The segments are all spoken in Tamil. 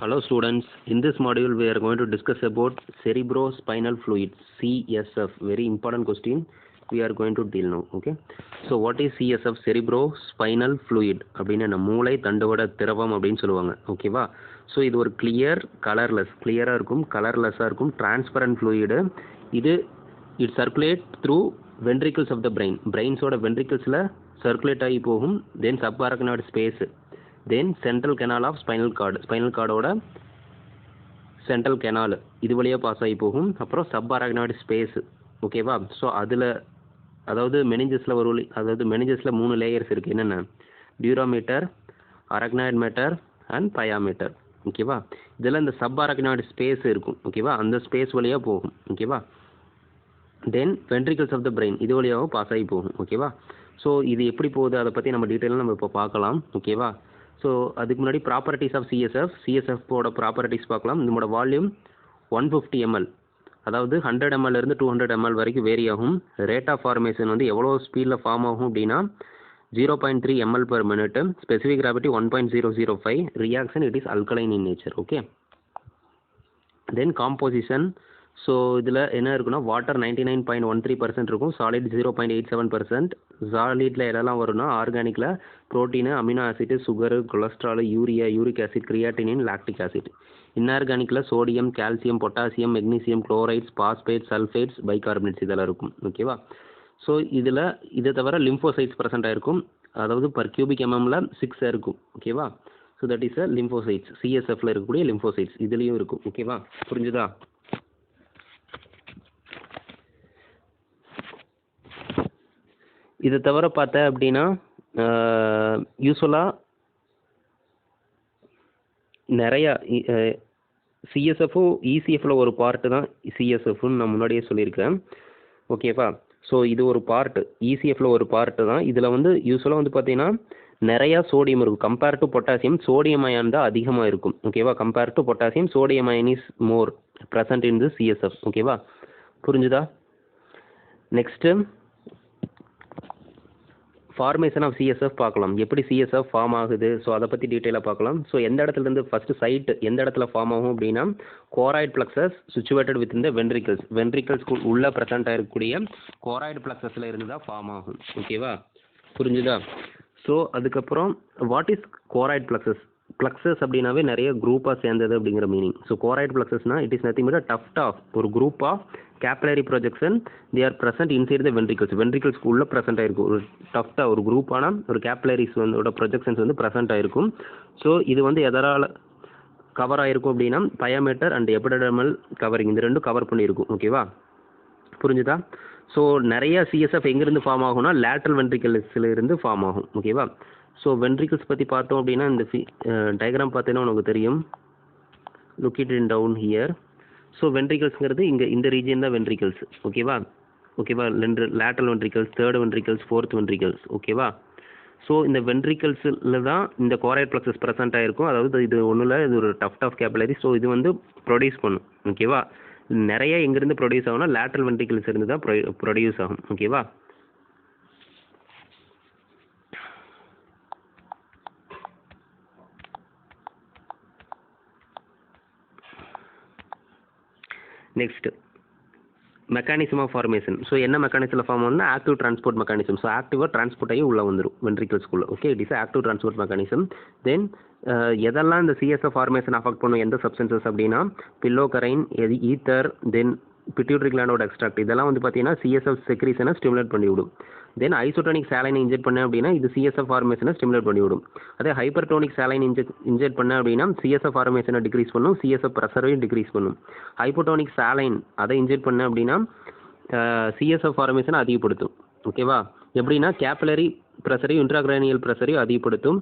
Hello students, in this module we are going to discuss about cerebrospinal fluid, CSF. Very important question we are going to deal now. Okay, so what is CSF? Cerebrospinal fluid அப்படின்னா நம்ம மூளை தண்டுவட திரவம் அப்படின்னு சொல்லுவாங்க. ஓகேவா? ஸோ இது ஒரு கிளியராக இருக்கும், கலர்லெஸ்ஸாக இருக்கும், டிரான்ஸ்பரண்ட் ஃப்ளூயிடு. இது it circulate through ventricles of the பிரெயின்ஸோட வென்ட்ரிக்கிள்ஸில் சர்க்குலேட் ஆகி போகும். Then subarachnoid space, then central canal of spinal கார்டோட சென்ட்ரல் கெனால் இது வழியாக பாஸ் ஆகி போகும். அப்புறம் சப்ஆரக்னாய்டு ஸ்பேஸ். ஓகேவா? ஸோ அதில் அதாவது மெனிஞ்சஸில் 3 லேயர்ஸ் இருக்குது. என்னென்ன? டியூராமீட்டர், அரக்னாய்டு மேட்டர் அண்ட் பயாமீட்டர். ஓகேவா? இதில் இந்த சப்ஆரக்னாய்டு ஸ்பேஸ் இருக்கும். ஓகேவா? அந்த ஸ்பேஸ் வழியாக போகும். ஓகேவா? தென் வென்ட்ரிக்கிள்ஸ் ஆஃப் த பிரெயின் இது வழியாகவும் பாஸ் ஆகி போகும். ஓகேவா? ஸோ இது எப்படி போகுது அதை பற்றி நம்ம டீட்டெயிலாக நம்ம இப்போ பார்க்கலாம். ஓகேவா? ஸோ அதுக்கு முன்னாடி ப்ராப்பர்ட்டிஸ் ஆஃப் சிஎஸ்எஃபோட ப்ராப்பர்ட்டிஸ் பார்க்கலாம். நம்மளோட வால்யூம் 150 ml, அதாவது 100 ml இருந்து 200 ml வரைக்கும் வேரி ஆகும். ரேட் ஆஃப் ஃபார்மேஷன் வந்து எவ்வளோ ஸ்பீடில் ஃபார்ம் ஆகும் அப்படின்னா 0.3 ml per minute. Specific gravity 1.005. Reaction it is alkaline in nature. Okay, then composition. So இதில் என்ன இருக்குன்னா வாட்டர் 99.13% இருக்கும், சாலிட் 0.87%. சாலிடில் எதெல்லாம் வரும்னா ஆர்கானிக்கில் protein, amino acid, sugar, cholesterol, urea, uric acid, creatinine, lactic acid. இன்ஆர்கானிக்கில் sodium, calcium, potassium, magnesium, chlorides, phosphate, sulphates, bicarbonates இதெல்லாம் இருக்கும். ஓகேவா? ஸோ இதை தவிர லிம்போசைட்ஸ் ப்ரெசென்ட் ஆகிருக்கும், அதாவது பர் கியூபிக் எம்எம்ல 6 இருக்கும். ஓகேவா? So that is a lymphocytes. சிஎஸ்எஃப்ல இருக்கக்கூடிய லிம்போசைட்ஸ் இதுலேயும் இருக்கும். ஓகேவா? புரிஞ்சுதா? இதை தவிர பார்த்தா அப்படின்னா யூஸ்வலாக நிறையா சிஎஸ்எஃப்பும் இசிஎஃப்பில் ஒரு பார்ட்டு தான் சிஎஸ்எஃப்னு நான் முன்னாடியே சொல்லியிருக்கேன். ஓகேவா? ஸோ இது ஒரு பார்ட்டு, இசிஎஃப்பில் ஒரு பார்ட்டு தான். இதில் வந்து யூஸ்வலாக வந்து பார்த்தீங்கன்னா நிறையா சோடியம் இருக்கும். Compare to potassium sodium ion தான் அதிகமாக இருக்கும். ஓகேவா? Compare to potassium sodium ion is more present in the CSF. ஓகேவா? புரிஞ்சுதா? நெக்ஸ்ட்டு ஃபார்மேஷன் ஆஃப் சிஎஸ்எஃப் பார்க்கலாம். எப்படி சிஎஸ்எஃப் ஃபார்ம் ஆகுது, ஸோ அதை பற்றி டீட்டெயிலாக பார்க்கலாம். ஸோ எந்த இடத்துலேருந்து ஃபஸ்ட்டு சைட் எந்த இடத்துல ஃபார்ம் ஆகும் அப்படின்னா கோராய்டு பிளக்ஸஸ் சிச்சுவேட்டட் வித் இந்த வென்ட்ரிக்கல்ஸ்க்கு உள்ளே ப்ரெசென்ட் ஆகிருக்கக்கூடிய கோராய்டு பிளக்ஸஸில் இருந்து தான் ஃபார்ம் ஆகும். ஓகேவா? புரிஞ்சுதா? ஸோ அதுக்கப்புறம் வாட் இஸ் கோராய்டு பிளக்ஸஸ் அப்படின்னாவே நிறைய குரூப்பாக சேர்ந்தது அப்படிங்கிற மீனிங். ஸோ கோராய்டு பிளக்ஸஸ்னா it is nothing but tuft of ஒரு group of capillary projection they are present inside the வென்ட்ரிக்கல்ஸ்க்கு உள்ள ப்ரெசென்ட் ஆயிருக்கும். ஒரு டஃப்டாக ஒரு குரூப்பான ஒரு கேப்லரிஸ் வந்து ப்ரொஜெக்ஷன்ஸ் வந்து ப்ரெசென்ட் ஆயிருக்கும். ஸோ இது வந்து எதனால் கவர் ஆகிருக்கும் அப்படின்னா பயாமீட்டர் அண்ட் எபிடெர்மல் கவரிங் இந்த ரெண்டும் கவர் பண்ணியிருக்கும். ஓகேவா? புரிஞ்சுதா? ஸோ நிறைய சிஎஸ்எஃப் எங்கேருந்து ஃபார்ம் ஆகும்னா லேட்ரல் வென்ட்ரிக்கல்ஸில் இருந்து ஃபார்ம் ஆகும். ஓகேவா? ஸோ வென்ட்ரிக்கல்ஸ் பற்றி பார்த்தோம் அப்படின்னா இந்த டயக்ராம் பார்த்தீங்கன்னா உனக்கு தெரியும். Look it in down here. So வென்ட்ரிக்கல்ஸ்ங்கிறது இங்கே இந்த ரீஜியன் தான் வென்ட்ரிக்கல்ஸ். ஓகேவா? Lateral ventricles, third ventricles, fourth ventricles. ஓகேவா? ஸோ இந்த வென்ட்ரிக்கல்ஸில் தான் இந்த கோராய்டு பிளக்ஸஸ் ப்ரெசென்ட் ஆகிருக்கும். அதாவது இது ஒன்றும் இல்லை, இது ஒரு டஃப்ட் ஆஃப் கேபிலரி. ஸோ இது வந்து ப்ரொடியூஸ் பண்ணும். ஓகேவா? நிறைய எங்கேருந்து ப்ரொடியூஸ் ஆகும்னா லேட்ரல் வென்ட்ரிக்கல்ஸ் இருந்து தான் ப்ரொடியூஸ் ஆகும். ஓகேவா? Next mechanism of formation. So என்ன மெக்கானிசமில் ஃபார்ம் ஆகும்னா ஆக்டிவ் டிரான்ஸ்போர்ட் மெக்கானிசம். ஸோ ஆக்டிவாக டிரான்ஸ்போர்ட் ஆகி உள்ளே வந்துடும் வென்ட்ரிக்கல்ஸ்குள்ளே. Okay, it is active transport mechanism. Then எதெல்லாம் இந்த சிஎஸ்எஃப் ஃபார்மேஷன் அஃபெக்ட் பண்ணும், எந்த சப்ஸ்டன்சஸ் அப்படின்னா பில்லோகரைன், ஈத்தர், தென் பிட்யூட்டரி கிளாண்டோட எக்ஸ்ட்ராக்ட் இதெல்லாம் வந்து பார்த்தீங்கன்னா சிஎஸ்எஃப் செக்ரீஷனை ஸ்டிமுலேட் பண்ணிவிடும். தென் ஐசோடோனிக் சாலைனை இன்ஜெக்ட் பண்ண அப்படின்னா இது சிஎஸ்எஃப் ஃபார்மேஷனை ஸ்டிமுலேட் பண்ணிவிடும். அதே ஹைப்பர்டோனிக் சாலைன் இன்ஜெக்ட் பண்ண அப்படின்னா சிஎஸ்எஃப் ஃபார்மேஷனை டிக்ரீஸ் பண்ணும், சிஎஸ்எஃப் ப்ரெஷரையும் டிக்ரீஸ் பண்ணும். ஹைப்போடோனிக் சாலைன் அதை இன்ஜெக்ட் பண்ண அப்படின்னா சிஎஸ்எஃப் ஃபார்மேஷனை அதிகப்படுத்தும். ஓகேவா? எப்படின்னா கேபிலரி ப்ரெஷரையும் இன்ட்ராகிரானியல் ப்ரெஷரையும் அதிகப்படுத்தும்,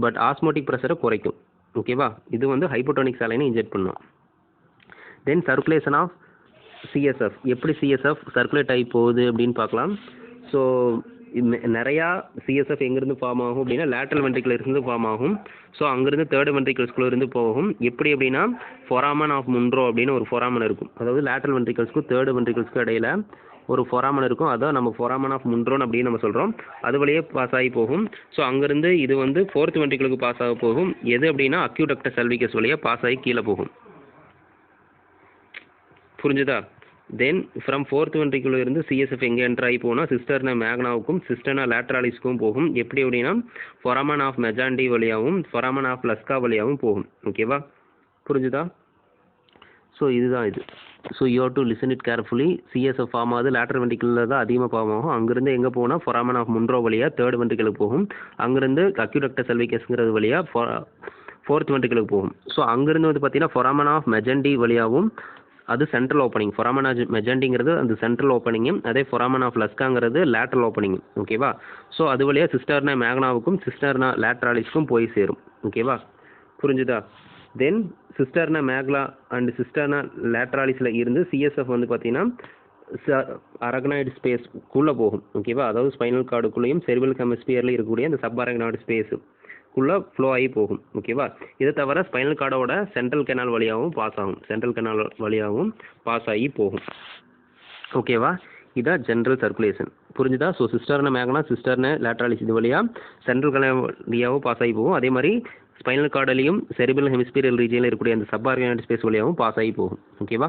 பட் ஆஸ்மோட்டிக் ப்ரெஷரை குறைக்கும். ஓகேவா? இது வந்து ஹைப்போடோனிக் சாலைனை இன்ஜெக்ட் பண்ணும். தென் சர்க்குலேஷன் ஆஃப் சிஎஸ்எஃப், எப்படி சிஎஸ்எஃப் சர்க்குலேட் ஆகி போகுது அப்படின்னு பார்க்கலாம். ஸோ நிறையா சிஎஸ்எஃப் எங்கேருந்து ஃபார்ம் ஆகும் அப்படின்னா லேட்ரல் வென்ட்ரிக்கிள் இருந்து ஃபார்ம் ஆகும். ஸோ அங்கேருந்து தேர்ட் வென்ட்ரிக்கல்ஸ்குள்ளே இருந்து போகும். எப்படி அப்படின்னா ஃபொராமன் ஆஃப் முன்ரோ அப்படின்னு ஒரு ஃபொராமன் இருக்கும். அதாவது லேட்ரல் வென்ட்ரிக்கல்ஸ்க்கும் தேர்ட் வென்ட்ரிக்கல்ஸ்க்கும் இடையில ஒரு ஃபொராமன் இருக்கும், அதான் நம்ம ஃபொராமன் ஆஃப் முன்ட்ரோன் அப்படின்னு நம்ம சொல்கிறோம். அது வழியே பாஸ் ஆகி போகும். ஸோ அங்கேருந்து இது வந்து ஃபோர்த் வென்ட்ரிக்கிளுக்கு பாஸ் ஆக போகும். எது அப்படின்னா அக்யூடக்டஸ் சல்விகஸ் வழியாக பாஸ் ஆகி கீழே போகும். புரிஞ்சுதா? தென் ஃப்ரம் ஃபோர்த் வென்ட்ரிக்குள்ள இருந்து சிஎஸ்எஃப் எங்கே என்ட்ரு ஆகி போனால் சிஸ்டர்னா மேக்னாவுக்கும் சிஸ்டர்னா லேட்ராலிஸ்க்கும் போகும். எப்படி அப்படின்னா ஃபொராமன் ஆஃப் மெஜாண்டி வழியாகவும் ஃபொராமன் ஆஃப் லஸ்கா வழியாகவும் போகும். ஓகேவா? புரிஞ்சுதா? ஸோ இதுதான் இது. So you have to listen it carefully. CSF form ஆகுது லேட்டர் வென்ட்ரிக்கிளில் தான் அதிகமாக ஃபார்ம் ஆகும். அங்கேருந்து எங்கே போனால் ஃபொராமன் ஆஃப் முன்ட்ரோ வழியாக தேர்ட் வென்ட்ரிக்கிளுக்கு போகும். அங்கேருந்து அக்யூடக்டஸ் சல்விகஸ்ங்கிறது வழியாக ஃபோர்த் வென்ட்ரிக்கிளுக்கு போகும். ஸோ அங்கேருந்து வந்து பார்த்தீங்கன்னா ஃபொராமன் ஆஃப் மெஜண்டி வழியாகவும் அது சென்ட்ரல் ஓப்பனிங். ஃபொராமன் ஆஃப் மெஜண்டிங்கிறது அந்த சென்ட்ரல் ஓப்பனிங்கும், அதே ஃபொராமன் ஆஃப் லஸ்காங்கிறது லேட்ரல் ஓப்பனிங்கும். ஓகேவா? ஸோ அது வழியாக சிஸ்டர்னா மேக்னாவுக்கும் சிஸ்டர்னா லேட்ராலிஸ்க்கும் போய் சேரும். ஓகேவா? புரிஞ்சுதா? தென் சிஸ்டர்னா மேக்லா அண்ட் சிஸ்டர்னா லேட்ராலிஸில் இருந்து சிஎஸ்எஃப் வந்து பார்த்தீங்கன்னா அரகனாய்டு ஸ்பேஸ்க்குள்ளே போகும். ஓகேவா? அதாவது ஸ்பைனல் கார்டுக்குள்ளேயும் செரிபிரல் ஹெமிஸ்பியர்லையும் இருக்கக்கூடிய அந்த சப் அரகனாய்டு ஸ்பேஸுக்குள்ளே ஃப்ளோ ஆகி போகும். ஓகேவா? இதை தவிர ஸ்பைனல் கார்டோட சென்ட்ரல் கெனால் வழியாகவும் பாஸ் ஆகும். சென்ட்ரல் கெனால் வழியாகவும் பாஸ் ஆகி போகும். ஓகேவா? இதான் ஜென்ரல் சர்க்குலேஷன். புரிஞ்சுதா? ஸோ சிஸ்டர்னா மேக்னா சிஸ்டர்னா லேட்ராலிஸ் இது வழியாக சென்ட்ரல் கெனால் வழியாகவும் பாஸ் ஆகி போகும். அதே மாதிரி ஸ்பைனல் கார்டிலையும் செரிபிரல் ஹெமிஸ்பியரல் ரீஜனில் இருக்கக்கூடிய அந்த சப் ஆர்கனைடு ஸ்பேஸ் வழியாகவும் பாஸ் ஆகி போகும். ஓகேவா?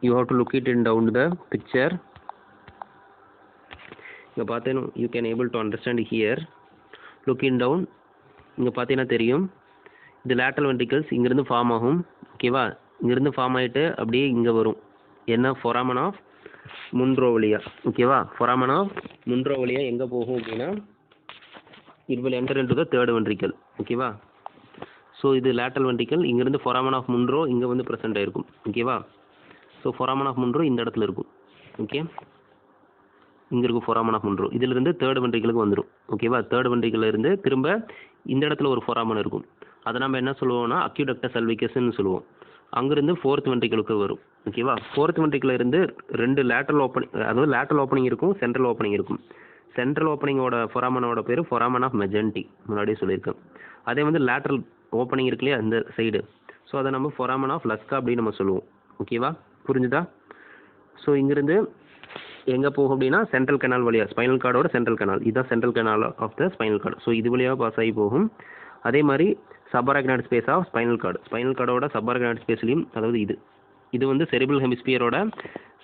You have to look it in down the picture. இங்கே பார்த்தேன்னு you can able to understand here. Look in down. இங்கே பார்த்தீங்கன்னா தெரியும், இது லேட்டரல் வென்ட்ரிக்கிள்ஸ் இங்கேருந்து ஃபார்ம் ஆகும். ஓகேவா? இங்கேருந்து ஃபார்ம் ஆகிட்டு அப்படியே இங்கே வரும். என்ன? ஃபொராமன் ஆஃப் முன்ட்ரோ வழியா. ஓகேவா? ஃபொராமன் ஆஃப் முன்ட்ரோ வழியா எங்கே போகும் அப்படின்னா it will enter into the third ventricle. ஓகேவா? ஸோ இது லேட்டரல் வென்ட்ரிக்கல். இங்கேருந்து ஃபொராமன் ஆஃப் முன்ட்ரோ இங்கே வந்து ப்ரெசென்ட் ஆகிருக்கும். ஓகேவா? ஸோ ஃபொராமன் ஆஃப் முன்ட்ரோ இந்த இடத்துல இருக்கும். ஓகே, இங்கே இருக்கும் ஃபொராமன் ஆஃப் முன்ட்ரோ. இதிலிருந்து தேர்ட் வென்ட்ரிக்கலுக்கு வந்துடும். ஓகேவா? தேர்ட் வென்ட்ரிக்கல்ல இருந்து திரும்ப இந்த இடத்துல ஒரு ஃபொராமன் இருக்கும். அதை நம்ம என்ன சொல்லுவோம்னா அக்யூடக்டஸ் சல்விகஸ்ன்னு சொல்லுவோம். அங்கேருந்து ஃபோர்த் வென்ட்ரிக்கலுக்கு வரும். ஓகேவா? ஃபோர்த் வென்ட்ரிக்கல்ல இருந்து ரெண்டு லேட்டரல் ஓப்பனிங், அதாவது லேட்டரல் ஓப்பனிங் இருக்கும், சென்ட்ரல் ஓப்பனிங் இருக்கும். சென்ட்ரல் ஓப்பனிங்கோட ஃபொராமனோட பேர் ஃபொராமன் ஆஃப் மெஜண்டி, முன்னாடியே சொல்லியிருக்கேன். அதே வந்து லேட்டரல் ஓப்பனிங் இருக்கு இல்லையா இந்த சைடு, ஸோ அதை நம்ம ஃபொராமன் ஆஃப் லஸ்கா அப்படின்னு நம்ம சொல்லுவோம். ஓகேவா? புரிஞ்சுதா? ஸோ இங்கிருந்து எங்கே போகும் அப்படின்னா சென்ட்ரல் கெனால் வழியாக, ஸ்பைனல் கார்டோட சென்ட்ரல் கெனால், இதுதான் central canal of the spinal cord. So இது வழியாக பாஸ் ஆகி போகும். அதே மாதிரி subarachnoid space of spinal cord, spinal கார்டோட சப்பாரக்னாய்டு ஸ்பேஸ்லையும், அதாவது இது வந்து செரிபிரல் ஹெமிஸ்பியரோட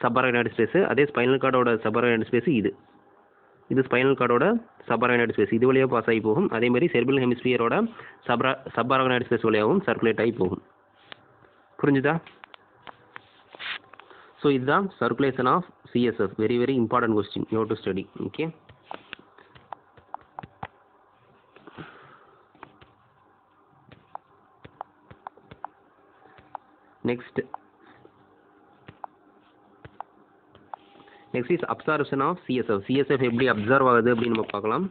சப்பாரக்னாய்டு ஸ்பேஸு, அதே ஸ்பைனல் கார்டோட சப்பாரக்னாய்டு ஸ்பேஸு இது ஸ்பைனல் கார்டோட சப்பாரக்னாய்டு ஸ்பேஸ் இது வழியாக பாஸ் ஆகி போகும். அதே மாதிரி செரிபிரல் ஹெமிஸ்பியரோட சப்பாரக்னாய்டு ஸ்பேஸ் வழியாகவும் சர்க்குலேட் ஆகி போகும். புரிஞ்சுதா? ஸோ இதுதான் circulation of CSF. Very very important question, you have to study. Okay, next is observation of CSF. CSF எப்படி அப்சர்வ் ஆகுது அப்படின்னு நம்ம பார்க்கலாம்.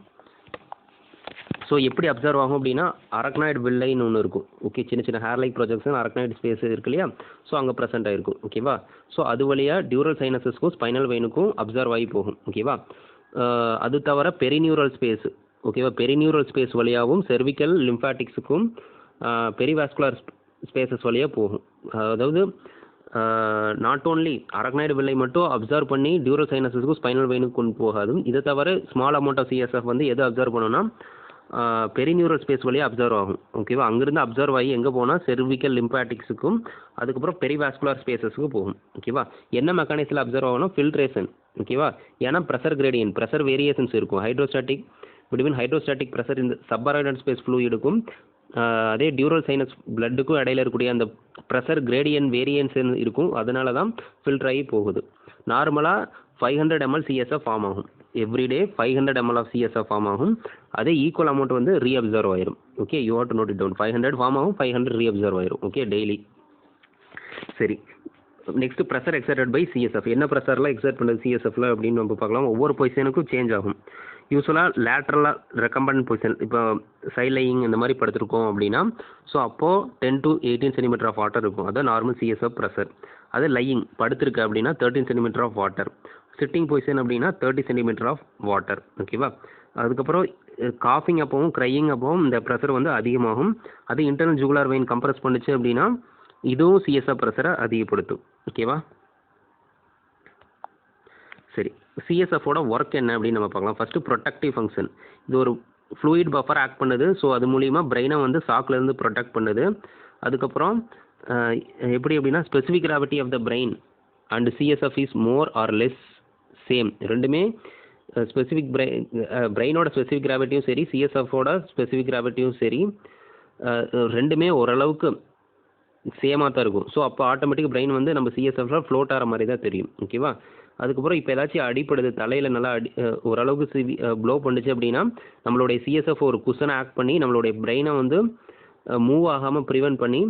ஸோ எப்படி அப்சர்வ் ஆகும் அப்படின்னா அரக்னாய்டு வில்லைன்னு ஒன்று இருக்கும். ஓகே, சின்ன சின்ன hair like projection arachnoid space இருக்கு இல்லையா, ஸோ அங்கே ப்ரெசென்ட் ஆகிருக்கும். ஓகேவா? ஸோ அது வழியாக டியூரல் சைனஸஸ்க்கும் ஸ்பைனல் வெயினுக்கும் அப்சர்வ் ஆகி போகும். ஓகேவா? அது தவிர பெரிநியூரல் ஸ்பேஸ், ஓகேவா, பெரிநியூரல் ஸ்பேஸ் வழியாகவும் செர்விக்கல் லிம்ஃபாட்டிக்ஸுக்கும் பெரிவாஸ்குலர் ஸ்பேசஸ் வழியாக போகும். அதாவது நாட் ஓன்லி அரக்னாய்டு வில்லை மட்டும் அப்சர்வ் பண்ணி டியூரல் சைனஸஸ்க்கும் ஸ்பைனல் வெயினுக்கு கொண்டு போகாது. இதை தவிர ஸ்மால் அமௌண்ட் ஆஃப் சிஎஸ்எஃப் வந்து எதை அப்சர்வ் பண்ணணும்னா பெரிநியூரல் ஸ்பேஸ் வழியாக அப்சர்வ் ஆகும். ஓகேவா? அங்கேருந்து அப்சர்வ் ஆகி எங்கே போனால் செர்விக்கல் லிம்பாட்டிக்ஸுக்கும் அதுக்கப்புறம் பெரிவாஸ்குலர் ஸ்பேசஸுக்கும் போகும். ஓகேவா? என்ன மெக்கானிக்ஸில் அப்சர்வ் ஆகணும்? ஃபில்ட்ரேஷன். ஓகேவா? ஏன்னா ப்ரெஷர் கிரேடியன்ட், ப்ரெஷர் வேரியேஷன்ஸ் இருக்கும். ஹைட்ரோஸ்டாட்டிக் பிட்வீன் ஹைட்ரோஸ்டாட்டிக் ப்ரெஷர் இந்த சப்பராய்டல் ஸ்பேஸ் ஃப்ளூயிடுக்கும் அதே டியூரல் சைனஸ் பிளட்டுக்கும் இடையில இருக்கக்கூடிய அந்த ப்ரெஷர் கிரேடியன்ட் வேரியன்ஸ் இருக்கும். அதனால தான் ஃபில்டர் ஆகி போகுது. நார்மலாக 500 ml சிஎஸ்எஃப் ஃபார்ம் ஆகும். Everyday 500 ml of CSF form ஆகும். அதே ஈக்குவல் அமௌண்ட் வந்து ரீஅப்சர்வ் ஆயிரும். Okay, you have to note it down. 500 form ஆகும், 500 ரீஅப்சர்வ் ஆயிரும். Okay, daily. சரி, next pressure exerted by CSF. என்ன ப்ரெஷர்லாம் எக்ஸர்ட் பண்ணுறது சிஎஸ்எஃப்ல அப்படின்னு நம்ம பார்க்கலாம். ஒவ்வொரு பொசிஷனுக்கும் சேஞ்ச் ஆகும். யூஸ்வலாக லேட்ரலாக ரெக்கம்பண்ட் பொசிஷன், இப்போ சைட் லையிங் இந்த மாதிரி படுத்திருக்கோம் அப்படின்னா, ஸோ அப்போது 10 to 18 சென்டிமீட்டர் ஆஃப் வாட்டர் இருக்கும். அதான் நார்மல் சிஎஸ்எஃப் ப்ரெஷர். அது லையிங் படுத்திருக்கு அப்படின்னா 13 centimetre of water. Sitting position அப்படின்னா 30 சென்டிமீட்டர் ஆஃப் வாட்டர். ஓகேவா? அதுக்கப்புறம் காஃபிங் அப்பவும் க்ரையிங் அப்பவும் இந்த ப்ரெஷர் வந்து அதிகமாகும். அது இன்டர்னல் ஜூகுலார் வெயின் கம்ப்ரஸ் பண்ணுச்சு அப்படின்னா இதுவும் சிஎஸ்எஃப் ப்ரெஷரை அதிகப்படுத்தும். ஓகேவா? சரி, சிஎஸ்எஃபோட ஒர்க் என்ன அப்படின்னு நம்ம பார்க்கலாம். First productive function. இது ஒரு ஃப்ளூயிட் பஃபர் ஆக்ட் பண்ணுது. ஸோ அது மூலிமா பிரெயினை வந்து ஷாக்லேருந்து ப்ரொடெக்ட் பண்ணுது. அதுக்கப்புறம் எப்படி அப்படின்னா specific gravity of the brain and CSF is more or less same. ரெண்டுமே ஸ்பெசிஃபிக் பிரெயினோட ஸ்பெசிஃபிக் கிராவிட்டியும் சரி, சிஎஸ்எஃபோட ஸ்பெசிஃபிக் கிராவிட்டியும் சரி, ரெண்டுமே ஓரளவுக்கு சேமாக தான் இருக்கும். ஸோ அப்போ ஆட்டோமேட்டிக் பிரெயின் வந்து நம்ம சிஎஸ்எஃப்ல ஃப்ளோட் ஆகிற மாதிரி தான் தெரியும். ஓகேவா? அதுக்கப்புறம் இப்போ ஏதாச்சும் அடிப்படுது, தலையில் நல்லா ஓரளவுக்கு ப்ளோ பண்ணுச்சு அப்படின்னா நம்மளுடைய சிஎஸ்எஃப் ஒரு குஷனை ஆக்ட் பண்ணி நம்மளுடைய பிரெயினை வந்து மூவ் ஆகாமல் ப்ரிவென்ட் பண்ணி,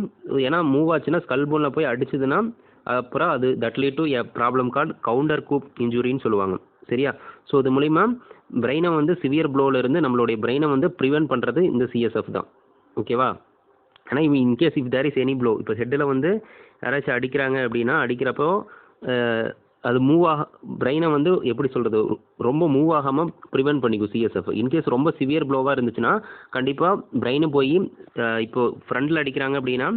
ஏன்னா மூவ் ஆச்சுன்னா ஸ்கல் போனில் போய் அடிச்சதுன்னா அப்புறம் அது that lead to a problem called counter coup இன்ஜுரின்னு சொல்லுவாங்க. சரியா? ஸோ இது மூலிமா பிரெயினை வந்து சிவியர் ப்ளோவிலேருந்து நம்மளுடைய பிரெயினை வந்து ப்ரிவென்ட் பண்ணுறது இந்த சிஎஸ்எஃப் தான். ஓகேவா? ஆனால் in case if there is any blow, இப்போ ஹெட்டில் வந்து யாராச்சும் அடிக்கிறாங்க அப்படின்னா அடிக்கிறப்போ அது பிரெயினை வந்து எப்படி சொல்கிறது, ரொம்ப மூவ் ஆகாமல் ப்ரிவென்ட் பண்ணிக்கும் சிஎஸ்எஃப். இன்கேஸ் ரொம்ப சிவியர் ப்ளோவாக இருந்துச்சுன்னா கண்டிப்பாக பிரெயினு போய் இப்போ ஃப்ரண்டில் அடிக்கிறாங்க அப்படின்னா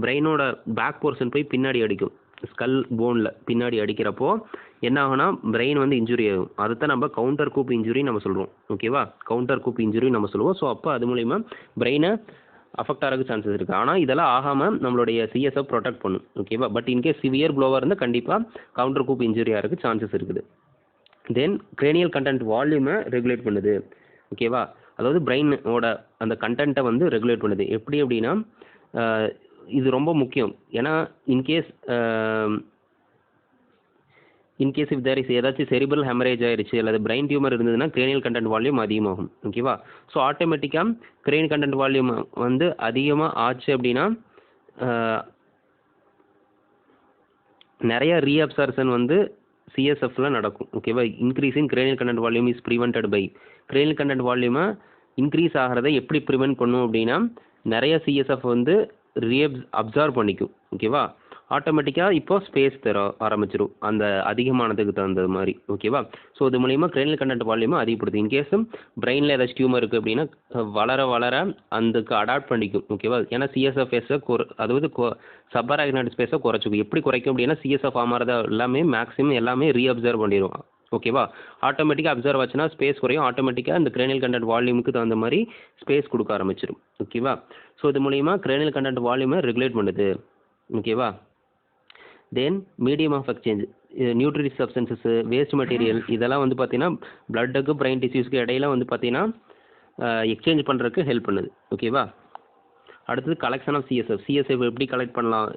பிரெயினோட பேக் போர்ஷன் போய் பின்னாடி அடிக்கும். ஸ்கல் போனில் பின்னாடி அடிக்கிறப்போ என்ன ஆகும்னா பிரெயின் வந்து இன்ஜுரி ஆகும். அதைத்தான் நம்ம கவுண்டர் கூப் இன்ஜுரி நம்ம சொல்கிறோம். ஓகேவா? கவுண்டர் கூப் இன்ஜுரி நம்ம சொல்லுவோம். ஸோ அப்போ அது மூலிமா பிரெயினை அஃபெக்ட் ஆகிறதுக்கு சான்சஸ் இருக்குது. ஆனால் இதெல்லாம் ஆகாமல் நம்மளுடைய சிஎஸ்எஃப் ப்ரொடெக்ட் பண்ணும். ஓகேவா? பட் இன்கேஸ் சிவியர் ப்ளோவாக இருந்தால் கண்டிப்பாக கவுண்டர் கூப் இன்ஜுரி ஆகிறதுக்கு சான்சஸ் இருக்குது. தென் கிரேனியல் கண்டென்ட் வால்யூமை ரெகுலேட் பண்ணுது. ஓகேவா? அதாவது பிரெயினோட அந்த கண்டென்ட்டை வந்து ரெகுலேட் பண்ணுது. எப்படி அப்படின்னா இது ரொம்ப முக்கியம். ஏன்னா இன்கேஸ் இஃப் தேர் இஸ் ஏதாச்சும் செரிப்ரல் ஹெமரேஜ் ஆயிடுச்சு அல்லது பிரெயின் டியூமர் இருந்ததுன்னா கிரேனியல் கண்டென்ட் வால்யூம் அதிகமாகும். ஓகேவா? ஸோ ஆட்டோமேட்டிக்காக கிரேனியல் கண்டென்ட் வால்யூம் வந்து அதிகமாக ஆச்சு அப்படின்னா நிறைய ரீஅப்சார்ப்ஷன் வந்து சிஎஸ்எஃப்ல நடக்கும். ஓகேவா? Increase in cranial content volume is prevented by. Cranial content வால்யூமை இன்க்ரீஸ் ஆகிறத எப்படி ப்ரிவென்ட் பண்ணும் அப்படின்னா நிறைய சிஎஸ்எஃப் வந்து அப்சார்வ் பண்ணிக்கும். ஓகேவா? ஆட்டோமேட்டிக்காக இப்போ ஸ்பேஸ் தர ஆரம்பிச்சிடும் அந்த அதிகமானதுக்கு தகுந்த மாதிரி. ஓகேவா? ஸோ இது மூலிமா கிரேனியல் கண்டென்ட் வால்யூமை அதிகப்படுத்தும். இன்கேஸும் பிரெயினில் ஏதாச்சும் டியூமர் இருக்குது அப்படின்னா வளர வளர அதுக்கு அடாப்ட் பண்ணிக்கும். ஓகேவா? ஏன்னா சிஎஸ்எஃப்எஸை அதாவது சப்பராக்னாய்டு ஸ்பேஸை குறைச்சிக்கும். எப்படி குறைக்கும் அப்படின்னா சிஎஸ்எஃப் ஆமாறத எல்லாமே மேக்ஸிமம் எல்லாமே ரீஅப்சர்வ் பண்ணிடும். ஓகேவா? ஆட்டோமேட்டிக்காக அப்சர்வ் ஆச்சுன்னா ஸ்பேஸ் குறையும். ஆட்டோமேட்டிக்காக இந்த கிரேனியல் கண்டென்ட் வால்யூமுக்கு தகுந்த மாதிரி ஸ்பேஸ் கொடுக்க ஆரம்பிச்சிடும். ஓகேவா? ஸோ இது மூலிமா கிரேனியல் கண்டென்ட் வால்யூமை ரெகுலேட் பண்ணுது. ஓகேவா? Then medium of exchange, nutritious substances, waste material இதெல்லாம் வந்து பார்த்தீங்கன்னா பிளட்டுக்கு பிரெயின் டிஷ்யூஸ்க்கு இடையில வந்து பார்த்தீங்கன்னா எக்ஸ்சேஞ்ச் பண்ணுறதுக்கு ஹெல்ப் பண்ணுது. ஓகேவா? அடுத்தது கலெக்ஷன் ஆஃப் சிஎஸ்எஃப் எப்படி கலெக்ட் பண்ணலாம்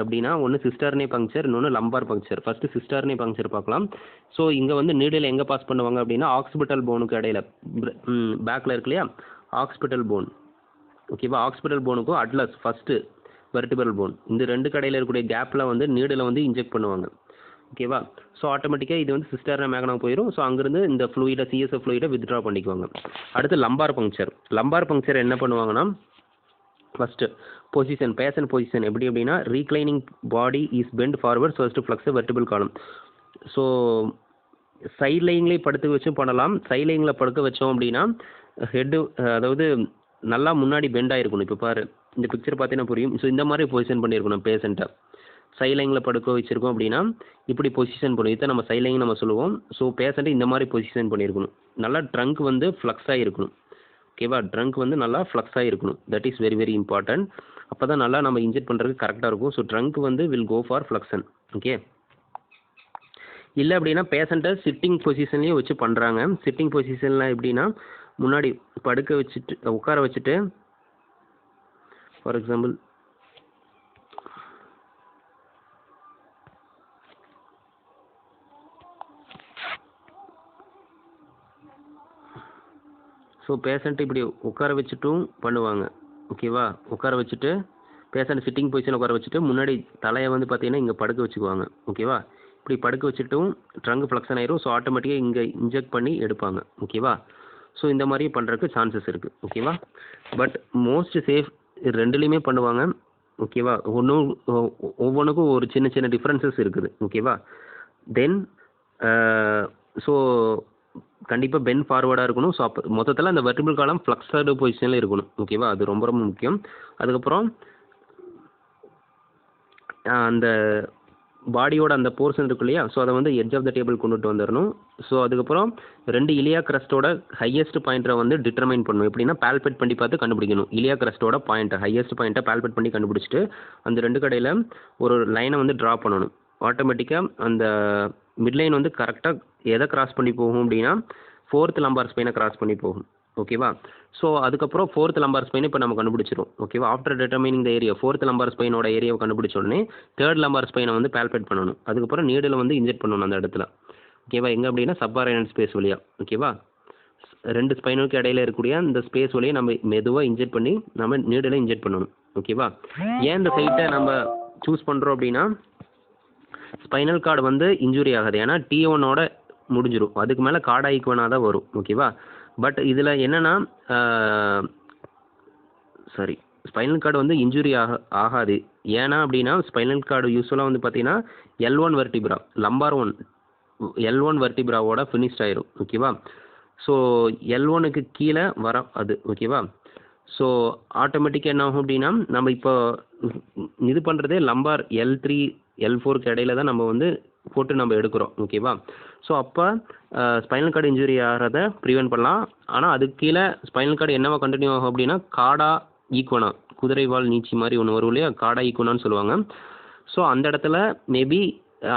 அப்படின்னா ஒன்று சிஸ்டர்னே பங்க்சர், இன்னொன்று லம்பார் பங்க்சர். ஃபஸ்ட்டு சிஸ்டர்னே பங்க்சர் பார்க்கலாம். ஸோ இங்கே வந்து நீடில் எங்கே பாஸ் பண்ணுவாங்க அப்படின்னா ஆக்சிபிட்டல் போனுக்கு இடையில பேக்கில் இருக்கு இல்லையா ஆக்சிபிட்டல் போன். ஓகேவா? ஆக்சிபிட்டல் போனுக்கும் அட்லஸ் ஃபஸ்ட்டு வெர்டிபிரல் போன் இந்த ரெண்டு கடையில் இருக்கக்கூடிய கேப்பில் வந்து நீடில் வந்து இன்ஜெக்ட் பண்ணுவாங்க. ஓகேவா? ஸோ ஆட்டோமேட்டிக்காக இது வந்து சிஸ்டர்னா மேக்னா போயிடும். ஸோ அங்கேருந்து இந்த ஃப்ளூயிடை சிஎஸ்எஃப் ஃப்ளூயிடை வித்ட்ரா பண்ணிக்குவாங்க. அடுத்து லம்பார் பங்க்சர். லம்பார் பங்க்சர் என்ன பண்ணுவாங்கன்னா ஃபஸ்ட்டு பொசிஷன், பேஷண்ட் பொசிஷன் எப்படி அப்படின்னா reclining body is bend forward so to flex vertebral column. So side லைன்லேயே படுத்து வச்சும் பண்ணலாம். சைட் லைனில் படுக்க வச்சோம் அப்படின்னா ஹெட்டு அதாவது நல்லா முன்னாடி பெண்ட் ஆகிருக்கணும். இப்போ பாரு இந்த பிக்சர் பார்த்தீங்கன்னா புரியும். ஸோ இந்த மாதிரி பொசிஷன் பண்ணியிருக்கணும் பேஷண்ட்டை. சைலைனில் படுக்க வச்சுருக்கோம் அப்படின்னா இப்படி பொசிஷன் பண்ணுவோம். இதை நம்ம சைலைன் நம்ம சொல்லுவோம். ஸோ பேஷண்ட்டு இந்த மாதிரி பொசிஷன் பண்ணியிருக்கணும். நல்லா ட்ரங்க் வந்து ஃப்ளக்ஸாக இருக்கணும். ஓகேவா? ட்ரங்க் வந்து நல்லா ஃப்ளக்ஸாக இருக்கணும். That is very very important. அப்போ தான் நல்லா நம்ம இன்ஜெக்ட் பண்ணுறதுக்கு கரெக்டாக இருக்கும். ஸோ ட்ரங்க் வந்து will go for flexion. Okay? இல்லை அப்படின்னா பேஷண்ட்டை சிட்டிங் பொசிஷன்லேயும் வச்சு பண்ணுறாங்க. சிட்டிங் பொசிஷனில் எப்படின்னா முன்னாடி படுக்க வச்சுட்டு உட்கார வச்சுட்டு ஃபார் எக்ஸாம்பிள் ஸோ பேஷண்ட்டு இப்படி உட்கார வச்சுட்டும் பண்ணுவாங்க. ஓகேவா? உட்கார வச்சுட்டு பேஷண்ட் சிட்டிங் பொசிஷன் உட்கார வச்சுட்டு முன்னாடி தலையை வந்து பார்த்தீங்கன்னா இங்கே படுக்க வச்சுக்குவாங்க. ஓகேவா? இப்படி படுக்க வச்சுட்டும் ட்ரங்க் ஃப்ளக்ஷன் ஆயிரும். ஸோ ஆட்டோமேட்டிக்காக இங்கே இன்ஜெக்ட் பண்ணி எடுப்பாங்க. ஓகேவா? ஸோ இந்த மாதிரி பண்ணுறதுக்கு சான்சஸ் இருக்குது. ஓகேவா? பட் மோஸ்ட் சேஃப் ரெண்டுலேயுமே பண்ணுவாங்க. ஓகேவா? ஒவ்வொன்றுக்கும் ஒரு சின்ன சின்ன டிஃப்ரென்சஸ் இருக்குது. ஓகேவா? தென் ஸோ கண்டிப்பாக பென் ஃபார்வர்டாக இருக்கணும். ஸோ அப்போ மொத்தத்தில் அந்த வெர்டிபிள் காலம் ஃப்ளக்ஸடு பொசிஷனில் இருக்கணும். ஓகேவா? அது ரொம்ப ரொம்ப முக்கியம். அதுக்கப்புறம் அந்த பாடியோட அந்த போர்ஷன் இருக்கு இல்லையா, ஸோ அதை வந்து எட்ஜ் ஆஃப் த டேபிள் கொண்டுட்டு வந்துடணும். ஸோ அதுக்கப்புறம் 2 இலியா கிரஸ்டோட ஹையஸ்ட் பாயிண்ட்டை வந்து டிட்டர்மைன் பண்ணணும். எப்படின்னா பால்பேட் பண்ணி பார்த்து கண்டுபிடிக்கணும். இலியா கிரஸ்டோட பாயிண்ட் ஹையஸ்ட் பாயிண்ட்டை பால்பேட் பண்ணி கண்டுபிடிச்சிட்டு அந்த 2 கடையில் ஒரு லைனை வந்து ட்ரா பண்ணணும். ஆட்டோமேட்டிக்காக அந்த மிட்லைன் வந்து கரெக்டாக எதை கிராஸ் பண்ணி போகும் அப்படின்னா 4th லம்பார் ஸ்பைனை கிராஸ் பண்ணி போகும். ஓகேவா? ஸோ அதுக்கப்புறம் 4th லம்பார் ஸ்பைனை இப்போ நம்ம கண்டுபிடிச்சிரும். ஓகேவா? After determining the area 4th lumbar ஸ்பைனோட ஏரியாவை கண்டுபிடிச்ச உடனே 3rd லம்பார் ஸ்பைனை வந்து பால்பேட் பண்ணணும். அதுக்கப்புறம் நீடில் வந்து இன்ஜெக்ட் பண்ணணும் அந்த இடத்துல. ஓகேவா? எங்கே அப்படின்னா சப்பாரைனல் ஸ்பேஸ் வழியா. ஓகேவா? 2 ஸ்பைனுக்கு இடையில இருக்கக்கூடிய இந்த ஸ்பேஸ் வழியை நம்ம மெதுவாக இன்ஜெக்ட் பண்ணி நம்ம நீடில் இன்ஜெக்ட் பண்ணணும். ஓகேவா? ஏன் இந்த சைட்டை நம்ம சூஸ் பண்ணுறோம் அப்படின்னா ஸ்பைனல் கார்டு வந்து இன்ஜுரி ஆகாது. ஏன்னா T1ஓட முடிஞ்சிடும். அதுக்கு மேலே கார்டா ஈக்குவனாக தான் வரும். ஓகேவா? பட் இதில் என்னென்னா ஸ்பைனல் கார்டு வந்து இன்ஜுரி ஆகாது. ஏன்னா அப்படின்னா ஸ்பைனல் கார்டு யூஸ்வலாக வந்து பார்த்தீங்கன்னா L1 vertebra lumbar 1 L1 வெர்டிப்ராவோட finished ஆயிரும். ஓகேவா? ஸோ L1க்கு கீழே வர அது. ஓகேவா? ஸோ ஆட்டோமேட்டிக்காக என்ன ஆகும் அப்படின்னா நம்ம இப்போ இது பண்ணுறதே லம்பார் L3 L4க்கு இடையில தான் நம்ம வந்து போட்டு நம்ம எடுக்கிறோம். ஓகேவா? ஸோ அப்போ ஸ்பைனல் கார்டு இன்ஜுரி ஆகிறத ப்ரிவென்ட் பண்ணலாம். ஆனால் அதுக்கு கீழே ஸ்பைனல் கார்டு என்னவா கண்டினியூ ஆகும் அப்படின்னா காடா ஈக்குவனா, குதிரை வால் நீச்சி மாதிரி ஒன்று வரும் இல்லையா, காடா ஈக்குவனான்னு சொல்லுவாங்க. ஸோ அந்த இடத்துல மேபி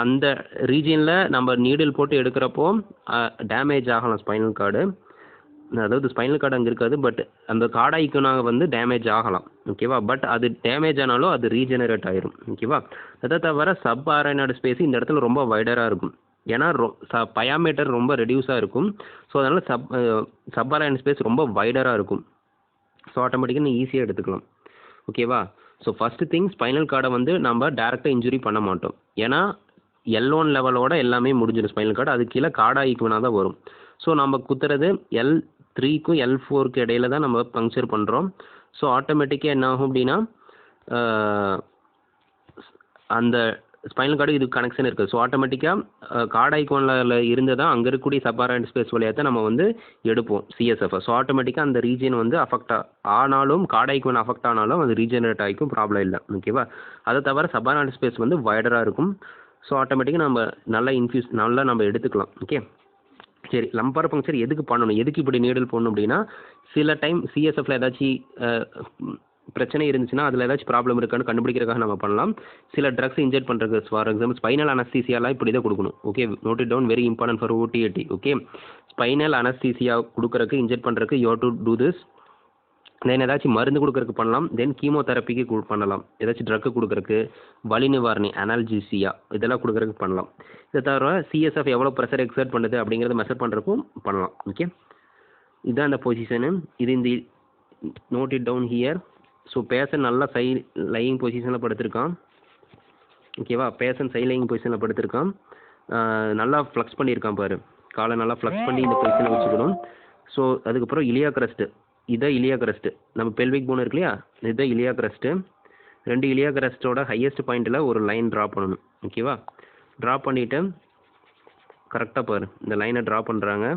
அந்த ரீஜியனில் நம்ம நீடில் போட்டு எடுக்கிறப்போ டேமேஜ் ஆகலாம் ஸ்பைனல் கார்டு. அதாவது ஸ்பைனல் கார்டு அங்கே இருக்காது, பட் அந்த காடா ஈக்குவனாக வந்து டேமேஜ் ஆகலாம். ஓகேவா? பட் அது டேமேஜ் ஆனாலும் அது ரீஜெனரேட் ஆயிரும். ஓகேவா? அதை தவிர சப் ஆரைனாய்டு ஸ்பேஸ் இந்த இடத்துல ரொம்ப வைடராக இருக்கும். ஏன்னா பயாமீட்டர் ரொம்ப ரெடியூஸாக இருக்கும். ஸோ அதனால் சப் ஆரைனாய்டு ஸ்பேஸ் ரொம்ப வைடராக இருக்கும். ஸோ ஆட்டோமேட்டிக்காக நீங்கள் ஈஸியாக எடுத்துக்கலாம். ஓகேவா? ஸோ ஃபஸ்ட்டு திங் ஸ்பைனல் கார்டை வந்து நம்ம டேரெக்டாக இன்ஜுரி பண்ண மாட்டோம். ஏன்னா L1 லெவலோட எல்லாமே முடிஞ்சிடும் ஸ்பைனல் கார்டு. அது கீழே காடா ஈக்குவனாக தான் வரும். ஸோ நம்ம குத்துறது L3க்கும் L4க்கு இடையில தான் நம்ம பங்க்சர் பண்ணுறோம். ஸோ ஆட்டோமேட்டிக்காக என்ன ஆகும் அப்படின்னா அந்த ஸ்பைனல் கார்டு இது கனெக்ஷன் இருக்குது. ஸோ ஆட்டோமேட்டிக்காக கார்டு ஐக்கானில் இருந்து தான் அங்கே இருக்கக்கூடிய சப்பாரைனல் ஸ்பேஸ் வழியாக தான் நம்ம வந்து எடுப்போம் சிஎஸ்எஃப். ஸோ ஆட்டோமேட்டிக்காக அந்த ரீஜன் வந்து அஃபெக்ட் ஆனாலும் கார்டு ஐக்கான் அஃபெக்ட் ஆனாலும் அது ரீஜெனரேட் ஆகிக்கும், ப்ராப்ளம் இல்லை. ஓகேவா? அதை தவிர சப்பாரைனல் ஸ்பேஸ் வந்து வைடராக இருக்கும். ஸோ ஆட்டோமேட்டிக்காக நம்ம நல்லா நம்ம எடுத்துக்கலாம். ஓகே, சரி. லம்பார் பங்க்சர் எதுக்கு பண்ணணும், எதுக்கு இப்படி நீடல் போடணும் அப்படின்னா சில டைம் சிஎஸ்எஃப்ல ஏதாச்சும் பிரச்சனை இருந்துச்சுன்னா அதில் ஏதாச்சும் ப்ராப்ளம் இருக்கான்னு கண்டுபிடிக்கிறதுக்காக நம்ம பண்ணலாம். சில ட்ரக்ஸ் இன்ஜெக்ட் பண்ணுறதுக்கு, ஃபார் எக்ஸாம்பிள் ஸ்பைனல் அனஸ்தீசியாலாம் இப்படி தான் கொடுக்கணும். Okay, note it down, very important for OTAT. Okay, spinal anaesthesia கொடுக்குறதுக்கு, இன்ஜெக்ட் பண்ணுறதுக்கு you have to do this. Then ஏதாச்சும் மருந்து கொடுக்குறதுக்கு பண்ணலாம். தென் கீமோதெரப்பிக்கு பண்ணலாம். ஏதாச்சும் ட்ரக்கு கொடுக்குறதுக்கு, வலி நிவாரணி அனால்ஜீசியா இதெல்லாம் கொடுக்குறதுக்கு பண்ணலாம். இதை தவிர சிஎஸ்எஃப் எவ்வளோ ப்ரெஷர் எக்ஸர்ட் பண்ணுது அப்படிங்கிறத மெஷர் பண்ணுறதுக்கும் பண்ணலாம். ஓகே, இதுதான் அந்த பொசிஷனு. இது இந்த note it down here. So patient நல்லா லையிங் பொசிஷனில் படுத்திருக்கான். ஓகேவா? பேஷண்ட் லையிங் பொசிஷனில் படுத்திருக்கான். நல்லா ஃப்ளக்ஸ் பண்ணியிருக்கான் பாரு, காலை நல்லா ஃப்ளக்ஸ் பண்ணி இந்த பொசிஷனை வச்சுக்கணும். ஸோ அதுக்கப்புறம் இலியா கிரஸ்ட்டு, இதான் இலியா கிரஸ்ட்டு. நம்ம பெல்விக் போன் இருக்கு இல்லையா, இதுதான் இலியா கிரஸ்ட்டு. 2 இலியா கிரஸ்ட்டோட ஹையஸ்ட் பாயிண்ட்டில் ஒரு லைன் ட்ரா பண்ணணும். ஓகேவா? ட்ரா பண்ணிவிட்டு கரெக்டாக பாரு, இந்த லைனை ட்ரா பண்ணுறாங்க.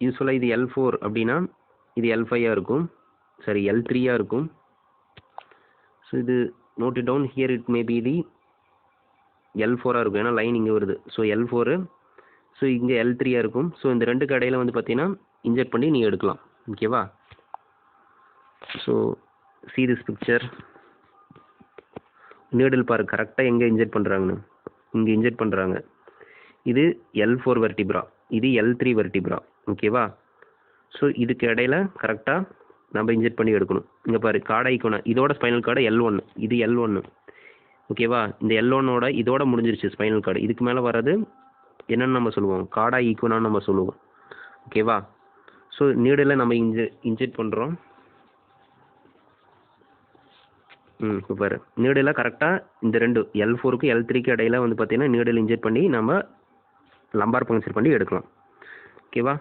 யூஸ்வலாக இது L4 அப்படின்னா இது L5 இருக்கும், சரி L3 இருக்கும். ஸோ இது note it down here, it may be the L4 இருக்கும், ஏன்னா லைன் இங்கே வருது. ஸோ L4, ஸோ இங்கே L3 இருக்கும். ஸோ இந்த 2 கடையில் வந்து பார்த்தீங்கன்னா இன்ஜெக்ட் பண்ணி நீ எடுக்கலாம். ஓகேவா? So see this picture, needle பாரு கரெக்டாக எங்கே இன்ஜெக்ட் பண்ணுறாங்கன்னு, இங்கே இன்ஜெக்ட் பண்ணுறாங்க. இது L4 வெர்டிப்ரா, இது L3 வெர்டிப்ரா. ஓகேவா? ஸோ இதுக்கு இடையில கரெக்டாக நம்ம இன்ஜெக்ட் பண்ணி எடுக்கணும். இங்கே பாரு, கார்டு ஐக்கான், இதோட ஸ்பைனல் கார்டு L1, இது L1. ஓகேவா? இந்த L1ஓட இதோட முடிஞ்சிருச்சு ஸ்பைனல் கார்டு. இதுக்கு மேலே வர்றது என்னென்னு நம்ம சொல்லுவோம், கார்டா ஈக்குவனான்னு நம்ம சொல்லுவோம். ஓகேவா? ஸோ நீடில் நம்ம இன்ஜெக்ட் பண்ணுறோம். இப்போ பாரு, நீடில் கரெக்டாக இந்த 2 L4க்கு L3க்கு இடையில வந்து பார்த்தீங்கன்னா நீடில் இன்ஜெக்ட் பண்ணி நம்ம லம்பார் பங்க்சர் பண்ணி எடுக்கலாம். ஓகேவா?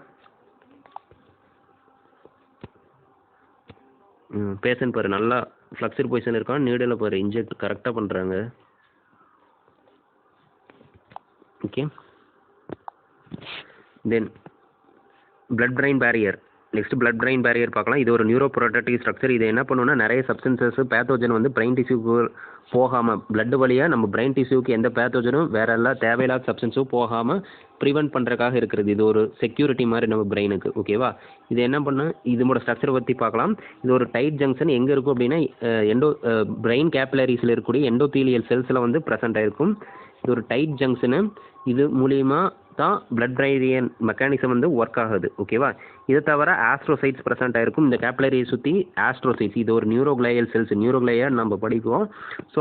பேஷண்ட் பாரு நல்லா ஃப்ளக்ஸர் பொசிஷன் இருக்கான். நீடில் பாரு இன்ஜெக்ட் கரெக்டாக பண்ணுறாங்க. Okay, then blood brain barrier, next blood brain barrier பார்க்கலாம். இது ஒரு நியூரோ ப்ரொடெக்டிவ் ஸ்ட்ரக்சர். இது என்ன பண்ணுன்னா நிறைய சப்ஸ்டன்சஸ் பேத்தோஜன் வந்து பிரெயின் டிஷ்யூக்கு போகாமல் பிளட் வழியாக நம்ம பிரெயின் டிஷ்யூக்கு எந்த பேத்தோஜனும் வேற எல்லாம் தேவையில்லாத சப்ஸ்டன்ஸும் போகாமல் ப்ரிவென்ட் பண்ணுறதுக்காக இருக்கிறது. இது ஒரு செக்யூரிட்டி மாதிரி நம்ம பிரெயினுக்கு. ஓகேவா? இது என்ன பண்ண இதோட ஸ்ட்ரக்சரை பற்றி பார்க்கலாம். இது ஒரு டைட் ஜங்ஷன் எங்கே இருக்கும் அப்படின்னா பிரெயின் கேபிலரிஸில் இருக்கக்கூடிய எண்டோதீலியல் செல்ஸில் வந்து ப்ரெசென்ட் ஆயிருக்கும். இது ஒரு டைட் ஜங்ஷனு. இது மூலியமா தான் பிளட் பிரெயின் மெக்கானிசம் வந்து ஒர்க் ஆகுது. ஓகேவா? இதை தவிர ஆஸ்ட்ரோசைட்ஸ் ப்ரெசென்ட் ஆயிருக்கும் இந்த கேபிலரியை சுற்றி. ஆஸ்ட்ரோசைட்ஸ் இது ஒரு நியூரோக்ளையல் செல்ஸ். நியூரோக்ளையா நம்ம படிக்குவோம். ஸோ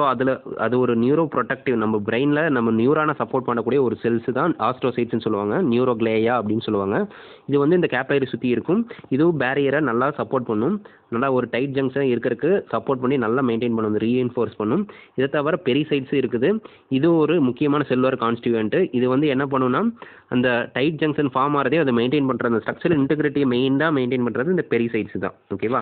அது ஒரு நியூரோ ப்ரொடெக்டிவ் நம்ம பிரெயினில் நம்ம நியூரானை சப்போர்ட் பண்ணக்கூடிய ஒரு செல்ஸ் தான் ஆஸ்ட்ரோசைட்ஸ்னு சொல்லுவாங்க. நியூரோக்ளையா அப்படின்னு சொல்லுவாங்க. இது வந்து இந்த கேபிலரி சுற்றி இருக்கும். இதுவும் பேரியரை நல்லா சப்போர்ட் பண்ணும். நல்லா ஒரு டைட் ஜங்ஷன் இருக்கிறதுக்கு சப்போர்ட் பண்ணி நல்லா மெயின்டைன் பண்ணும், ரீஎன்ஃபோர்ஸ் பண்ணும். இதை தவிர பெரிசைட்ஸ் இருக்குது. இது ஒரு முக்கியமான செல்லுலர் கான்ஸ்டியூவன்ட். இது வந்து என்ன பண்ணுன்னா அந்த டைட் ஜங்ஷன் ஃபார்ம் ஆகிறதே அதை மெயின்டைன் பண்ணுற அந்த ஸ்ட்ரக்சரல் இன்டெகிரிட்டியை மெயின்டைன் பண்ணுறது இந்த பெரிசைட்ஸ் தான். ஓகேவா?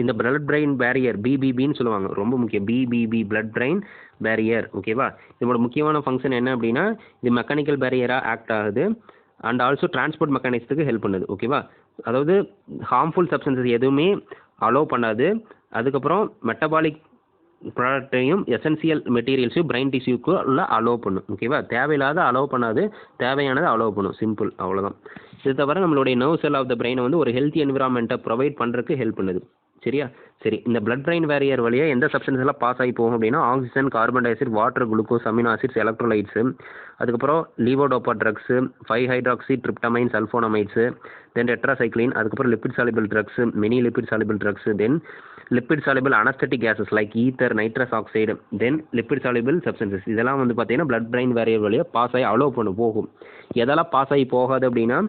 இந்த பிளட் பிரெயின் பேரியர் பிபிபின்னு சொல்லுவாங்க. ரொம்ப முக்கியம். PPP blood brain barrier. ஓகேவா? இதோட முக்கியமான ஃபங்க்ஷன் என்ன அப்படின்னா இது மெக்கானிக்கல் பேரியராக ஆக்ட் ஆகுது அண்ட் ஆல்சோ டிரான்ஸ்போர்ட் மெக்கானிசத்துக்கு ஹெல்ப் பண்ணுது. ஓகேவா? அதாவது ஹார்ம்ஃபுல் சப்ஸ்டன்சஸ் எதுவுமே அலோவ் பண்ணாது. அதுக்கப்புறம் மெட்டபாலிக் ப்ராடக்டையும் எசென்சியல் மெட்டீரியல்ஸையும் பிரெயின் டிஷ்யூக்குள்ள அலோவ் பண்ணும். ஓகேவா? தேவையில்லாத அலோவ் பண்ணாது, தேவையானதை அலோவ் பண்ணும். சிம்பிள், அவ்வளோதான். இது தவிர நம்மளுடைய நர்வ் செல் ஆஃப் த பிரெயினை வந்து ஒரு ஹெல்த்தி என்விரான்மெண்ட்டை ப்ரொவைட் பண்ணுறதுக்கு ஹெல்ப் பண்ணுது. சரியா? சரி, இந்த பிளட் பிரெயின் பேரியர் வழியாக எந்த சப்ஸ்டன்ஸ் எல்லாம் பாஸ் ஆகி போகும் அப்படின்னா oxygen, carbon dioxide, water, glucose, amino acids, electrolytes, அதுக்கப்புறம் லீவோடோபா ட்ரக்ஸு, 5-ஹைட்ராக்சி ட்ரிப்டமைன் சல்ஃபோனமைட்ஸு, தென் டெட்ராசைக்ளின், அதுக்கப்புறம் lipid soluble drugs, many lipid soluble drugs, then lipid soluble anaesthetic gases like ether, nitrous oxide, then lipid soluble substances. இதெல்லாம் வந்து பார்த்தீங்கன்னா பிளட் பிரெயின் பேரியர் வழியாக பாஸ் ஆகி அலோவ் பண்ண போகும். எதெல்லாம் பாஸ் ஆகி போகாது அப்படின்னா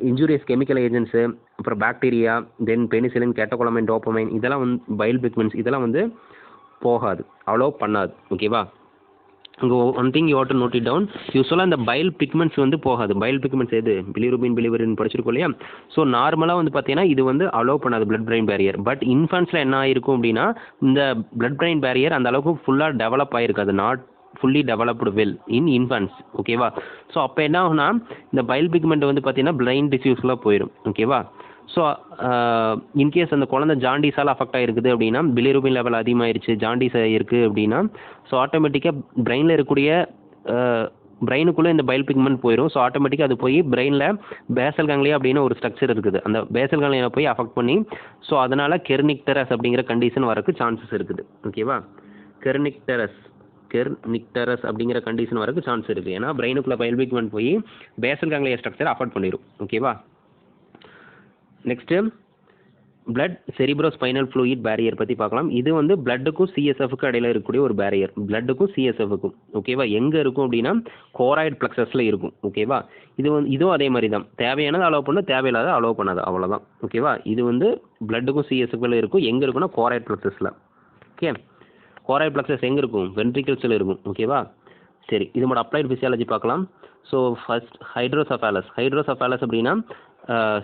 இன்ஜூரியஸ் கெமிக்கல் ஏஜென்ட்ஸு, அப்புறம் bacteria, then penicillin, catecholamine, dopamine, இதெல்லாம் வந்து பைல் பிக்மெண்ட்ஸ், இதெல்லாம் வந்து போகாது, அலோவ் பண்ணாது. ஓகேவா? இங்கே one thing you want to note it down. யூஸ்வலாக இந்த பைல் பிக்மெண்ட்ஸ் வந்து போகாது. பைல் பிக்மெண்ட்ஸ் எது? பிலிரூபின், பிலிவரின் படிச்சிருக்கோம் இல்லையா? ஸோ நார்மலாக வந்து பார்த்தீங்கன்னா இது வந்து அலோவ் பண்ணாது பிளட் பிரெயின் பேரியர். பட் இன்ஃபன்ஸில் என்ன ஆயிருக்கும் அப்படின்னா இந்த பிளட் பிரெயின் பேரியர் அந்த அளவுக்கு ஃபுல்லாக டெவலப் ஆகிருக்காது. Not fully developed well in infants. ஓகேவா? ஸோ அப்போ என்ன ஆகுனா இந்த பைல் பிக்மெண்ட் வந்து பார்த்தீங்கன்னா பிரெயின் டிஷ்யூஸ்லாம் போயிடும். ஓகேவா? ஸோ இன்கேஸ் அந்த குழந்தை ஜாண்டிஸால் அஃபெக்ட் ஆகிருக்குது அப்படின்னா பிலிரூபின் லெவல் அதிகமாகிருச்சு, ஜாண்டிஸ் இருக்குது அப்படின்னா ஸோ ஆட்டோமேட்டிக்காக பிரெயினில் இருக்கக்கூடிய பிரெயினுக்குள்ளே இந்த பைல் பிக்மெண்ட் போயிடும். ஸோ ஆட்டோமேட்டிக்காக அது போய் பிரெயினில் பேசல் கேங்லியா அப்படின்னு ஒரு ஸ்ட்ரக்சர் இருக்குது. அந்த பேசல் கேங்லியா போய் அஃபெக்ட் பண்ணி ஸோ அதனால் கெர்னிக்டரஸ் அப்படிங்கிற கண்டிஷன் வரக்கு சான்சஸ் இருக்குது. ஓகேவா? கெர்னிக்டரஸ் அப்படிங்கிற கண்டிஷன் வரக்கு சான்ஸ் இருக்குது. ஏன்னா பிரெயினுக்குள்ளே பைல் பிக்மெண்ட் போய் பேசல் கேங்லியா ஸ்ட்ரக்சர் அஃபெக்ட் பண்ணிடும். ஓகேவா? Next blood cerebrospinal fluid barrier பற்றி பார்க்கலாம். இது வந்து பிளட்டுக்கும் சிஎஸ்எஃப்க்கு இடையில இருக்கக்கூடிய ஒரு பேரியர். பிளட்டுக்கும் சிஎஸ்எஃப்க்கும். ஓகேவா? எங்கே இருக்கும் அப்படின்னா கோராய்டு பிளக்ஸஸில் இருக்கும். ஓகேவா? இதுவும் அதே மாதிரி தான். தேவையானது அலோவ் பண்ண, தேவையில்லாத அலோவ் பண்ணாது, அவ்வளோதான். ஓகேவா? இது வந்து பிளட்டுக்கும் சிஎஸ்எஃப்ல இருக்கும். எங்கே இருக்குன்னா கோராய்டு பிளக்ஸஸில். ஓகே, கோராய்டு பிளக்ஸஸ் எங்கே இருக்கும்? வென்ட்ரிகல்ஸில் இருக்கும். ஓகேவா? சரி, இதோட அப்ளைட் ஃபிசியாலஜி பார்க்கலாம். ஸோ ஃபர்ஸ்ட் ஹைட்ரோசஃபாலஸ் அப்படின்னா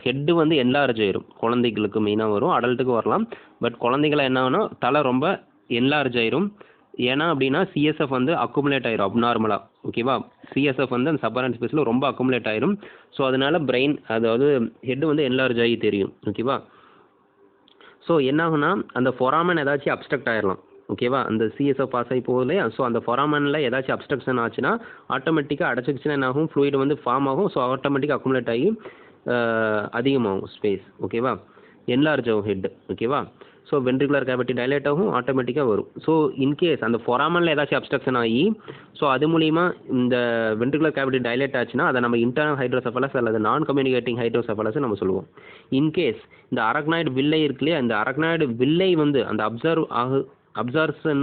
ஹெட்டு வந்து என்லார்ஜ் ஆயிரும். குழந்தைகளுக்கு மெயினாக வரும், அடல்ட்டுக்கு வரலாம். பட் குழந்தைகளை என்ன ஆகுனா தலை ரொம்ப என்லார்ஜ் ஆயிரும். ஏன்னா அப்படின்னா சிஎஸ்எஃப் வந்து அக்குமுலேட் ஆயிரும் அப்நார்மலாக. ஓகேவா? சிஎஸ்எஃப் வந்து அந்த சப்பரன் ஸ்பேஸில் ரொம்ப அக்குமுலேட் ஆயிரும். ஸோ அதனால பிரெயின் அதாவது ஹெட்டு வந்து என்லார்ஜ் ஆகி தெரியும். ஓகேவா? ஸோ என்ன ஆகுனா அந்த ஃபொராமன் ஏதாச்சும் அப்ஸ்ட்ரக்ட் ஆயிடலாம். ஓகேவா? அந்த சிஎஸ்எஃப் பாஸ் ஆகி போகுது. ஸோ அந்த ஃபொராமனில் ஏதாச்சும் அப்ஸ்ட்ரக்ஷன் ஆச்சுன்னா ஆட்டோமேட்டிக்காக அடைச்சிக்கிச்சுன்னா என்ன ஆகும்? ஃப்ளூயிட் வந்து ஃபார்ம் ஆகும். ஸோ ஆட்டோமேட்டிக்காக அக்குமுலேட் ஆகி அதிகமாகும் ஸ்பேஸ். ஓகேவா? என்லார்ஜ் ஆகும் ஹெட். ஓகேவா? ஸோ வென்ட்ரிகுலர் கேவிட்டி டைலேட் ஆகும், ஆட்டோமேட்டிக்காக வரும். ஸோ இன்கேஸ் அந்த ஃபொராமனில் ஏதாச்சும் அப்ஸ்ட்ரக்ஷன் ஆகி ஸோ அது மூலிமா இந்த வென்ட்ரிகுலர் கேவிட்டி டைலேட் ஆச்சுன்னா அதை நம்ம இன்டர்னல் ஹைட்ரோசெஃபலஸ் அல்லது நான் கம்யூனிகேட்டிங் ஹைட்ரோசெஃபலஸ் நம்ம சொல்லுவோம். இன்கேஸ் இந்த அரக்னாய்டு வில்லை இருக்கு இல்லையா, இந்த அரக்னாய்டு வில்லை வந்து அந்த அப்சர்ஷன்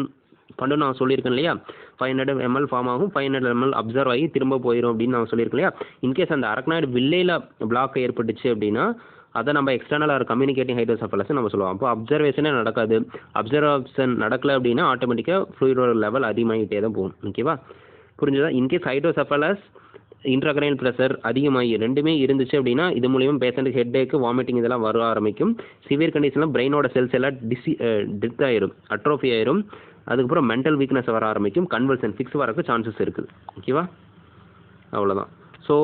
பண்ணு நான் சொல்லியிருக்கேன் இல்லையா, 500 ml ஃபார்ம் ஆகும், 500 ml அப்சர்வ் ஆகி திரும்ப போயிடும் அப்படின்னு நான் சொல்லியிருக்கேன் இல்லையா. இன்கேஸ் அந்த அரக்னாய்டு வில்லையில் பிளாக் ஏற்பட்டுச்சு அப்படின்னா அதை நம்ம எக்ஸ்டர்னல் ஆர் கம்யூனிகேட்டிங் ஹைட்ரோசெஃபலஸ் நம்ம சொல்லுவோம். அப்போ அப்சர்வேஷனே நடக்காது. அப்சர்வேஷன் நடக்கலை அப்படின்னா ஆட்டோமேட்டிக்காக ஃப்ளூயிடோட லெவல் அதிகமாகிட்டே தான் போகும். ஓகேவா? புரிஞ்சுதா? இன்கேஸ் ஹைட்ரோசெஃபலஸ் இன்ட்ராக்ரைனல் ப்ரெஷர் அதிகமாகி ரெண்டுமே இருந்துச்சு அப்படின்னா இது மூலியமாக பேஷண்ட்டுக்கு ஹெட்டேக்கு, வாமிட்டிங் இதெல்லாம் வர ஆரம்பிக்கும். சிவியர் கண்டிஷனில் பிரெயினோட செல்ஸ் எல்லாம் டெத் ஆயிரும், அட்ரோஃபி ஆயிரும். அதுக்கப்புறம் மென்டல் வீக்னஸ் வர ஆரம்பிக்கும், கன்வல்சன் ஃபிக்ஸ் வரக்கு சான்சஸ் இருக்குது. ஓகேவா? அவ்வளோதான். So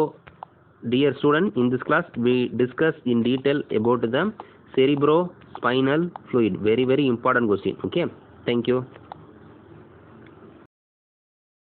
dear student, in this class we discuss in detail about the cerebrospinal fluid. Very important question. Okay, thank you.